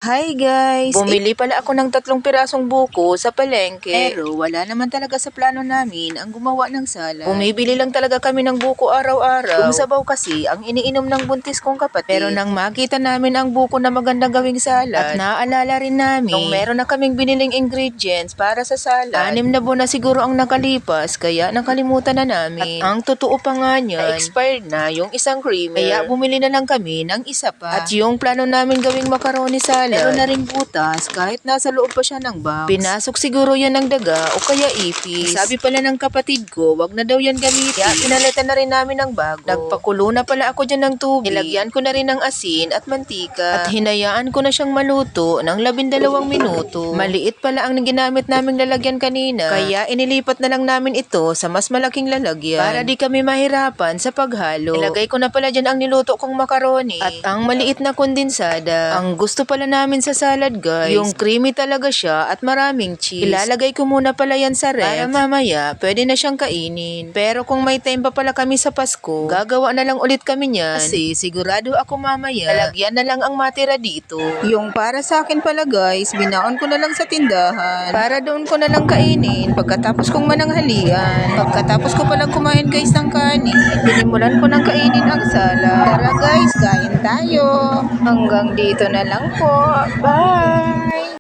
Hi guys! Bumili pala ako ng 3 pirasong buko sa palengke. Pero wala naman talaga sa plano namin ang gumawa ng salad. Bumibili lang talaga kami ng buko araw-araw. Kung sabaw kasi ang iniinom ng buntis kong kapatid. Pero nang makita namin ang buko na magandang gawing salad, at naaalala rin namin nung meron na kaming biniling ingredients para sa salad. 6 na buwan na siguro ang nakalipas kaya nakalimutan na namin. At ang totoo pa nga niyan, expired na yung isang creamer. Kaya bumili na lang kami ng isa pa. At yung plano namin gawing macaroni salad, meron na ring butas kahit nasa loob pa siya ng box. Pinasok siguro yan ng daga o kaya ipis. Sabi pala ng kapatid ko, wag na daw yan gamitin. Kaya pinalitan na rin namin ng bago. Nagpakulo na pala ako dyan ng tubig. Nilagyan ko na rin ng asin at mantika. At hinayaan ko na siyang maluto ng 12 minuto. Maliit pala ang ginamit naming lalagyan kanina. Kaya inilipat na lang namin ito sa mas malaking lalagyan. Para di kami mahirapan sa paghalo. Nilagay ko na pala dyan ang niluto kong macaroni. At ang maliit na kondensada. Ang gusto pala namin sa salad guys, yung creamy talaga siya at maraming cheese. Ilalagay ko muna pala yan sa ref para mamaya pwede na siyang kainin. Pero kung may time pa pala kami sa Pasko, gagawa na lang ulit kami niyan. Kasi sigurado ako mamaya, lalagyan na lang ang matira dito. Yung para sa akin pala guys, binaon ko na lang sa tindahan. Para doon ko na lang kainin pagkatapos kong mananghalian. Pagkatapos ko palang kumain guys ng kanin, sinimulan ko ng kainin ang salad. Tara guys, kain tayo. Hanggang dito na lang po. Bye!